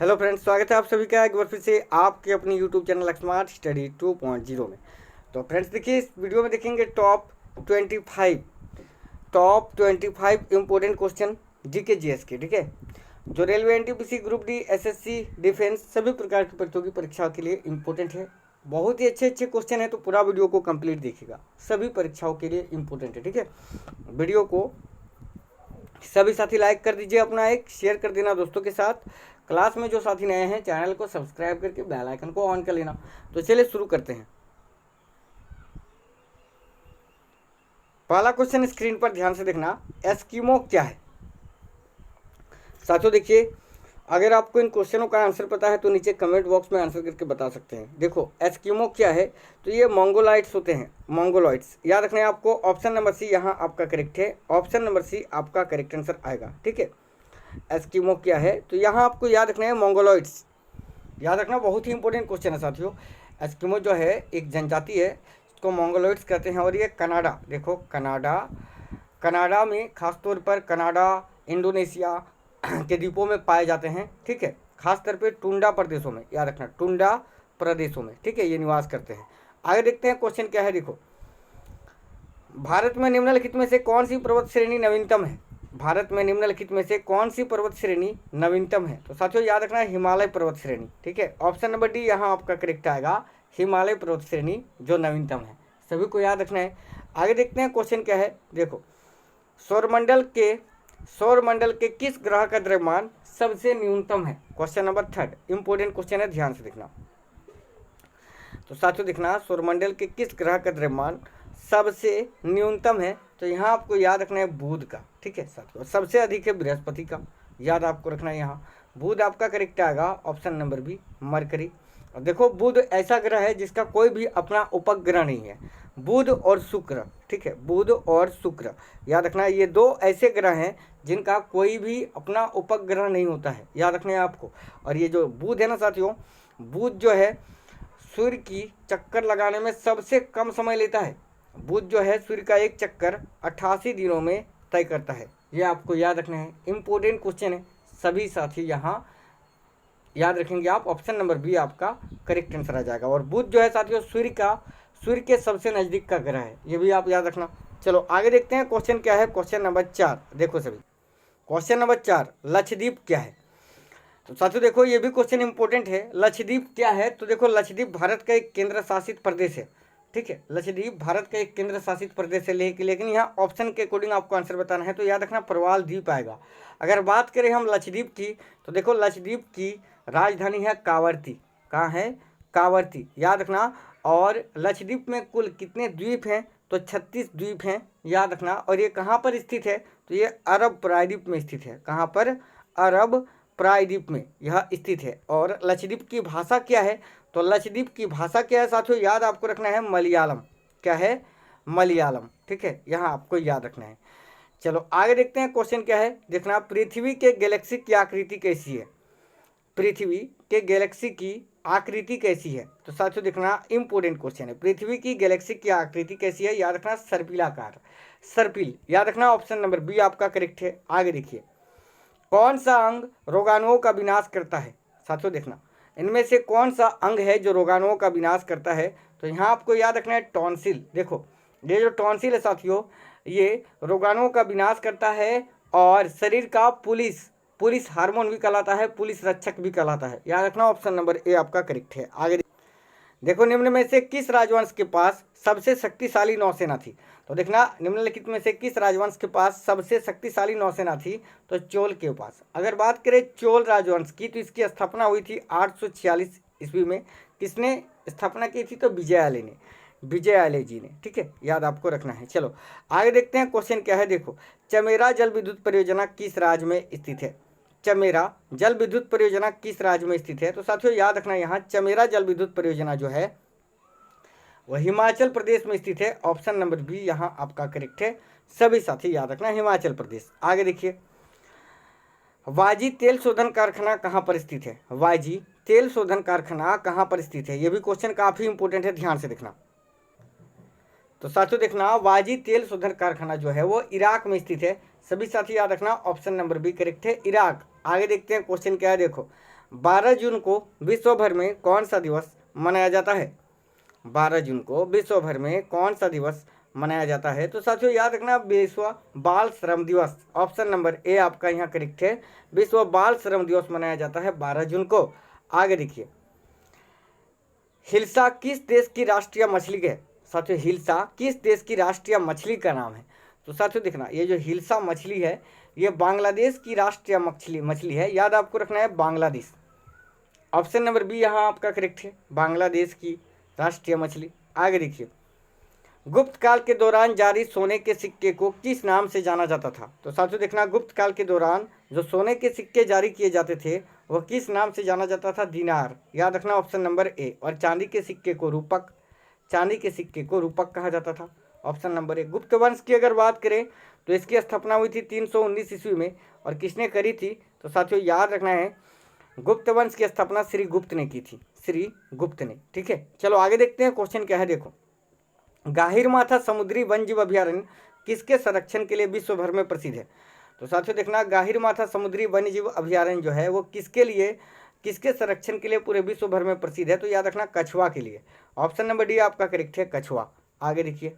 Hello friends, स्वागत है आप सभी का एक बार फिर से आपके अपनी यूट्यूब चैनल स्मार्ट स्टडी 2.0 में। तो फ्रेंड्स देखिए, इस वीडियो में देखेंगे top 25 important question GK GS के। ठीक है, जो railway NTPC group D SSC defence सभी प्रकार की प्रतियोगी परीक्षाओं के लिए इम्पोर्टेंट है। बहुत ही अच्छे अच्छे क्वेश्चन है, तो पूरा वीडियो को कंप्लीट देखिएगा, सभी परीक्षाओं के लिए इम्पोर्टेंट है। ठीक है, वीडियो को सभी साथी लाइक कर दीजिए, अपना एक शेयर कर देना दोस्तों के साथ। क्लास में जो साथी नए हैं चैनल को सब्सक्राइब करके बेल आइकन को ऑन कर लेना। तो चलिए शुरू करते हैं। पहला क्वेश्चन स्क्रीन पर ध्यान से देखना, एस्किमो क्या है। साथियों देखिए, अगर आपको इन क्वेश्चनों का आंसर पता है तो नीचे कमेंट बॉक्स में आंसर करके बता सकते हैं। देखो एस्किमो क्या है, तो ये मंगोलाइट्स होते हैं, मंगोलाइट्स। याद रखना है आपको, ऑप्शन नंबर सी यहाँ आपका करेक्ट है, ऑप्शन नंबर सी आपका करेक्ट आंसर आएगा। ठीक है, एस्किमो क्या है, तो यहाँ आपको याद रखना है मंगोलाइट्स। याद रखना, बहुत ही इंपॉर्टेंट क्वेश्चन है साथियों। एस्किमो जो है एक जनजाति है, इसको मंगोलाइट्स कहते हैं। और ये कनाडा, देखो कनाडा में खासतौर पर कनाडा, इंडोनेशिया के द्वीपों में पाए जाते हैं। ठीक है, खासतौर पे टुंडा प्रदेशों में, याद रखना टुंडा प्रदेशों में। ठीक है, ये निवास करते हैं। आगे देखते हैं क्वेश्चन क्या है। देखो, भारत में निम्नलिखित में से कौन सी पर्वत श्रेणी नवीनतम है। भारत में निम्नलिखित में से कौन सी पर्वत श्रेणी नवीनतम है, तो साथियों याद रखना है हिमालय पर्वत श्रेणी। ठीक है, ऑप्शन नंबर डी यहाँ आपका करेक्ट आएगा, हिमालय पर्वत श्रेणी जो नवीनतम है, सभी को याद रखना है। आगे देखते हैं क्वेश्चन क्या है। देखो, सौरमंडल के किस ग्रह का द्रव्यमान सबसे न्यूनतम है। क्वेश्चन नंबर 3 इंपॉर्टेंट क्वेश्चन है, ध्यान से देखना। तो साथियों देखना, सौरमंडल के किस ग्रह का द्रव्यमान सबसे न्यूनतम है, तो यहाँ आपको याद रखना है बुध का। ठीक है साथियों, सबसे अधिक है बृहस्पति का, याद आपको रखना है। यहाँ बुध आपका करेक्ट आएगा, ऑप्शन नंबर बी मरकरी। और देखो, बुध ऐसा ग्रह है जिसका कोई भी अपना उपग्रह नहीं है, बुध और शुक्र। ठीक है, बुध और शुक्र, याद रखना है, ये दो ऐसे ग्रह हैं जिनका कोई भी अपना उपग्रह नहीं होता है, याद रखना है आपको। और ये जो बुध है ना साथियों, बुध जो है सूर्य की चक्कर लगाने में सबसे कम समय लेता है। बुध जो है सूर्य का एक चक्कर 88 दिनों में तय करता है, ये आपको याद रखना है। इंपॉर्टेंट क्वेश्चन है, सभी साथी यहाँ याद रखेंगे आप, ऑप्शन नंबर बी आपका करेक्ट आंसर आ जाएगा। और बुध जो है साथियों सूर्य के सबसे नज़दीक का ग्रह है, ये भी आप याद रखना। चलो आगे देखते हैं क्वेश्चन क्या है। क्वेश्चन नंबर 4 देखो सभी, क्वेश्चन नंबर 4 लक्षद्वीप क्या है। तो साथियों देखो, ये भी क्वेश्चन इंपॉर्टेंट है। लक्षद्वीप क्या है, तो देखो लक्षद्वीप भारत का एक केंद्र शासित प्रदेश है। ठीक है, लक्षद्वीप भारत का एक केंद्र शासित प्रदेश है, लेकिन यहाँ ऑप्शन के अकॉर्डिंग आपको आंसर बताना है, तो याद रखना प्रवाल द्वीप आएगा। अगर बात करें हम लक्षद्वीप की, तो देखो लक्षद्वीप की राजधानी है कावरती। कहाँ है, कावरती, याद रखना। और लक्षद्वीप में कुल कितने द्वीप हैं, तो 36 द्वीप हैं, याद रखना। और ये कहाँ पर स्थित है, तो ये अरब प्रायद्वीप में स्थित है। कहाँ पर, अरब प्रायद्वीप में यह स्थित है। और लक्षद्वीप की भाषा क्या है, तो लक्षद्वीप की भाषा क्या है साथियों, याद आपको रखना है मलयालम। क्या है, मलयालम। ठीक है, यहाँ आपको याद रखना है। चलो आगे देखते हैं क्वेश्चन क्या है। देखना, पृथ्वी के गैलेक्सी की आकृति कैसी है। पृथ्वी के गैलेक्सी की आकृति कैसी है, तो साथियों देखना इंपॉर्टेंट क्वेश्चन है। पृथ्वी की गैलेक्सी की आकृति कैसी है, याद रखना सर्पिलाकार, सर्पिल, याद रखना। ऑप्शन नंबर बी आपका करेक्ट है। आगे देखिए, कौन सा अंग रोगाणुओं का विनाश करता है। साथियों देखना, इनमें से कौन सा अंग है जो रोगाणुओं का विनाश करता है, तो यहाँ आपको याद रखना है टॉन्सिल। देखो, ये जो टॉन्सिल है साथियों, ये रोगाणुओं का विनाश करता है और शरीर का पुलिस हार्मोन भी कहलाता है, पुलिस रक्षक भी कहलाता है, याद रखना। ऑप्शन नंबर ए आपका करेक्ट है। आगे देखो, निम्न में से किस राजवंश के पास सबसे शक्तिशाली नौसेना थी। तो देखना, निम्नलिखित में से किस राजवंश के पास सबसे शक्तिशाली नौसेना थी, तो चोल के पास। अगर बात करें चोल राजवंश की, तो इसकी स्थापना हुई थी 846 ईस्वी में। किसने स्थापना की थी, तो विजयालय जी ने। ठीक है, याद आपको रखना है। चलो आगे देखते हैं क्वेश्चन क्या है। देखो, चमेरा जल विद्युत परियोजना किस राज्य में स्थित है। चमेरा जल विद्युत परियोजना किस राज्य में स्थित है, तो साथियों याद रखना, यहाँ चमेरा जल विद्युत परियोजना जो है वह हिमाचल प्रदेश में स्थित है। ऑप्शन नंबर बी यहाँ आपका करेक्ट है। सभी साथी याद रखना, हिमाचल प्रदेश। आगे देखिए, वाजी तेल शोधन कारखाना कहाँ पर स्थित है। वाजी तेल शोधन कारखाना कहाँ पर स्थित है, यह भी क्वेश्चन काफी इंपॉर्टेंट है, ध्यान से देखना। तो साथियों देखना, वाजी तेल शोधन कारखाना जो है वो इराक में स्थित है। सभी साथी याद रखना, ऑप्शन नंबर बी करेक्ट है, इराक। आगे देखते हैं क्वेश्चन क्या है। देखो, 12 जून को विश्व भर में कौन सा दिवस मनाया जाता है? 12 जून को विश्व भर में कौन सा दिवस मनाया जाता है? तो साथियों याद रखना, विश्व बाल श्रम दिवस। ऑप्शन नंबर ए आपका यहाँ करेक्ट है, विश्व बाल श्रम दिवस मनाया जाता है 12 जून को। आगे देखिए, हिल्सा किस देश की राष्ट्रीय मछली है? साथियों हिल्सा किस देश की राष्ट्रीय मछली का नाम है? तो साथियों देखना, ये जो हिल्सा मछली है ये बांग्लादेश की राष्ट्रीय मछली है, याद आपको रखना है बांग्लादेश। ऑप्शन नंबर बी यहाँ आपका करेक्ट है, बांग्लादेश की राष्ट्रीय मछली। आगे देखिए, गुप्त काल के दौरान जारी सोने के सिक्के को किस नाम से जाना जाता था? तो साथियों देखना, गुप्त काल के दौरान जो सोने के सिक्के जारी किए जाते थे वह किस नाम से जाना जाता था? दिनार, याद रखना ऑप्शन नंबर ए। और चांदी के सिक्के को रूपक, चांदी के सिक्के को रूपक कहा जाता था, ऑप्शन नंबर ए। गुप्त वंश की अगर बात करें तो इसकी स्थापना हुई थी 319 ईस्वी में, और किसने करी थी? तो साथियों याद रखना है, गुप्त वंश की स्थापना श्री गुप्त ने की थी, श्री गुप्त ने। ठीक है, चलो आगे देखते हैं क्वेश्चन क्या है। देखो, गाहिरमाथा समुद्री वन्यजीव अभयारण्य किसके संरक्षण के लिए विश्व भर में प्रसिद्ध है? तो साथियों देखना, गाहिरमाथा समुद्री वन्यजीव अभयारण्य जो है वो किसके लिए, किसके संरक्षण के लिए पूरे विश्व भर में प्रसिद्ध है? तो याद रखना कछुआ के लिए। ऑप्शन नंबर डी आपका करेक्ट है, कछुआ। आगे देखिए,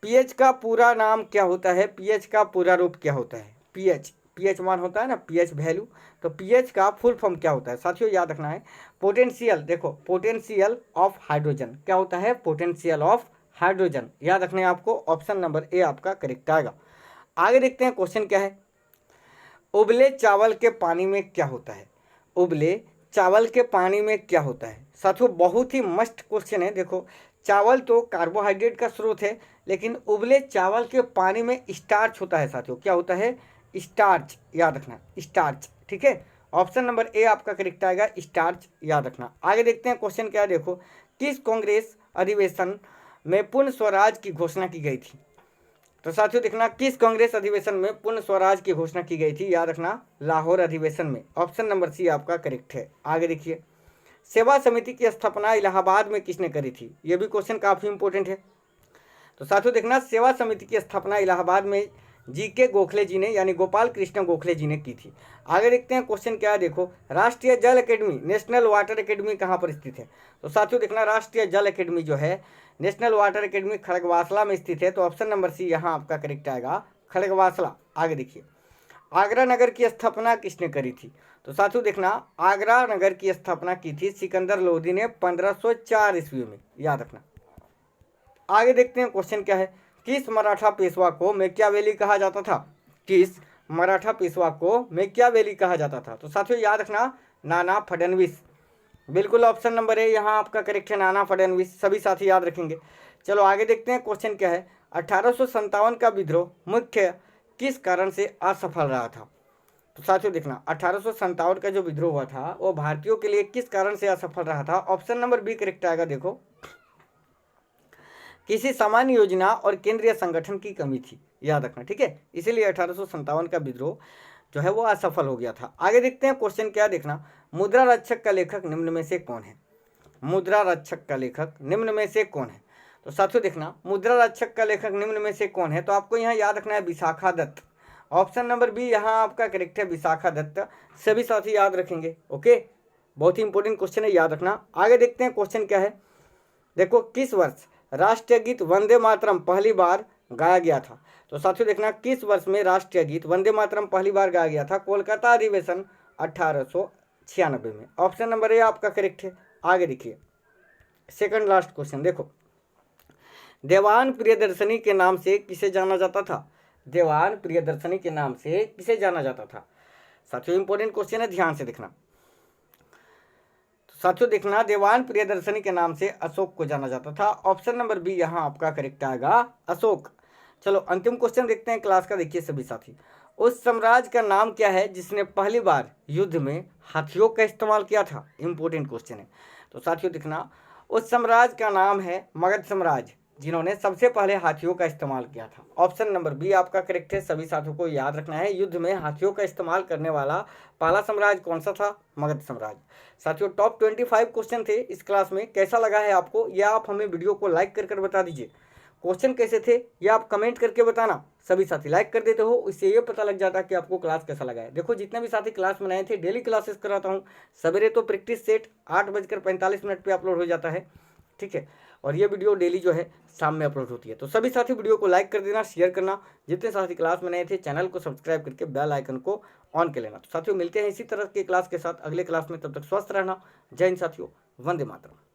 पीएच का पूरा नाम क्या होता है? पीएच का पूरा रूप क्या होता है? पीएच, पीएच मान होता है ना, पीएच वैल्यू, तो पीएच का फुल फॉर्म क्या होता है? साथियों याद रखना है पोटेंशियल, देखो पोटेंशियल ऑफ हाइड्रोजन, क्या होता है? पोटेंशियल ऑफ हाइड्रोजन, याद रखना है आपको। ऑप्शन नंबर ए आपका करेक्ट आएगा। आगे देखते हैं क्वेश्चन क्या है, उबले चावल के पानी में क्या होता है? उबले चावल के पानी में क्या होता है? साथियों बहुत ही मस्त क्वेश्चन है। देखो, चावल तो कार्बोहाइड्रेट का स्रोत है, लेकिन उबले चावल के पानी में स्टार्च होता है। साथियों क्या होता है? स्टार्च, याद रखना स्टार्च। ठीक है, ऑप्शन नंबर ए आपका करेक्ट आएगा, स्टार्च, याद रखना। आगे देखते हैं क्वेश्चन क्या है। देखो, किस कांग्रेस अधिवेशन में पूर्ण स्वराज की घोषणा की गई थी? तो साथियों देखना, किस कांग्रेस अधिवेशन में पूर्ण स्वराज की घोषणा की गई थी? याद रखना लाहौर अधिवेशन में। ऑप्शन नंबर सी आपका करेक्ट है। आगे देखिए, सेवा समिति की स्थापना इलाहाबाद में किसने करी थी? यह भी क्वेश्चन काफी इंपॉर्टेंट है। तो साथियों देखना, सेवा समिति की स्थापना इलाहाबाद में जीके गोखले जी ने, यानी गोपाल कृष्ण गोखले जी ने की थी। आगे देखते हैं क्वेश्चन क्या है। देखो, राष्ट्रीय जल अकेडमी, नेशनल वाटर अकेडमी कहाँ पर स्थित है? तो साथियों देखना, राष्ट्रीय जल अकेडमी जो है, नेशनल वाटर अकेडमी खड़गवासला में स्थित है। तो ऑप्शन नंबर सी यहाँ आपका करेक्ट आएगा, खड़गवासला। आगे देखिए, आगरा नगर की स्थापना किसने करी थी? तो साथियों देखना, आगरा नगर की स्थापना की थी सिकंदर लोधी ने 1504 ईस्वी में, याद रखना। आगे देखते हैं क्वेश्चन क्या है, किस मराठा पेशवा को मैकियावेली कहा जाता था? किस मराठा पेशवा को मैकियावेली कहा जाता था? तो साथियों याद रखना, नाना फडणवीस, बिल्कुल ऑप्शन नंबर ए यहाँ आपका करेक्ट है, नाना फडणवीस। सभी साथी याद रखेंगे। चलो आगे देखते हैं क्वेश्चन क्या है, 1857 का विद्रोह मुख्य किस कारण से असफल रहा था? तो साथियों देखना, 1857 का जो विद्रोह हुआ था वो भारतीयों के लिए किस कारण से असफल रहा था? ऑप्शन नंबर बी करेक्ट आएगा। देखो, किसी सामान्य योजना और केंद्रीय संगठन की कमी थी, याद रखना। ठीक है, इसीलिए 1857 का विद्रोह जो है वो असफल हो गया था। आगे देखते हैं क्वेश्चन क्या, देखना, मुद्रा रक्षक का लेखक निम्न में से कौन है? मुद्रा रक्षक का लेखक निम्न में से कौन है? तो साथियों देखना, मुद्रा रक्षक का लेखक निम्न में से कौन है? तो आपको यहाँ याद रखना है Vishakha Datta. Option number B यहाँ आपका करेक्ट है, विशाखा दत्त। सभी साथी याद रखेंगे। ओके, बहुत ही इंपॉर्टेंट क्वेश्चन है, याद रखना। आगे देखते हैं क्वेश्चन क्या है। देखो, किस वर्ष राष्ट्रीय गीत वंदे मातरम पहली बार गाया गया था? तो साथियों देखना, किस वर्ष में राष्ट्रीय गीत वंदे मातरम पहली बार गाया गया था? कोलकाता अधिवेशन 1896 में। ऑप्शन नंबर ए आपका करेक्ट है। आगे देखिए, सेकंड लास्ट क्वेश्चन। देखो, देवान प्रियदर्शनी के नाम से किसे जाना जाता था? देवान प्रियदर्शनी के नाम से किसे जाना जाता था? साथियों इंपॉर्टेंट क्वेश्चन है, ध्यान से देखना। साथियों देखना, देवान प्रियदर्शनी के नाम से अशोक को जाना जाता था। ऑप्शन नंबर बी यहाँ आपका करेक्ट आएगा, अशोक। चलो अंतिम क्वेश्चन देखते हैं क्लास का। देखिए सभी साथी, उस साम्राज्य का नाम क्या है जिसने पहली बार युद्ध में हाथियों का इस्तेमाल किया था? इंपॉर्टेंट क्वेश्चन है। तो साथियों देखना, उस साम्राज्य का नाम है मगध साम्राज्य, जिन्होंने सबसे पहले हाथियों का इस्तेमाल किया था। ऑप्शन नंबर बी आपका करेक्ट है। सभी साथियों को याद रखना है, युद्ध में हाथियों का इस्तेमाल करने वाला पहला साम्राज्य कौन सा था? मगध साम्राज्य। साथियों टॉप 25 क्वेश्चन थे इस क्लास में। कैसा लगा है आपको, या आप हमें वीडियो को लाइक कर बता दीजिए। क्वेश्चन कैसे थे ये आप कमेंट करके बताना। सभी साथी लाइक कर देते हो, इससे ये पता लग जाता है कि आपको क्लास कैसा लगा है। देखो जितने भी साथी क्लास में आए थे, डेली क्लासेस कराता हूँ। सवेरे तो प्रैक्टिस सेट 8:45 पे अपलोड हो जाता है, ठीक है, और ये वीडियो डेली जो है शाम में अपलोड होती है। तो सभी साथी वीडियो को लाइक कर देना, शेयर करना। जितने साथी क्लास में नए थे चैनल को सब्सक्राइब करके बेल आइकन को ऑन कर लेना। तो साथियों मिलते हैं इसी तरह के क्लास के साथ अगले क्लास में, तब तक स्वस्थ रहना। जय हिंद साथियों, वंदे मातरम।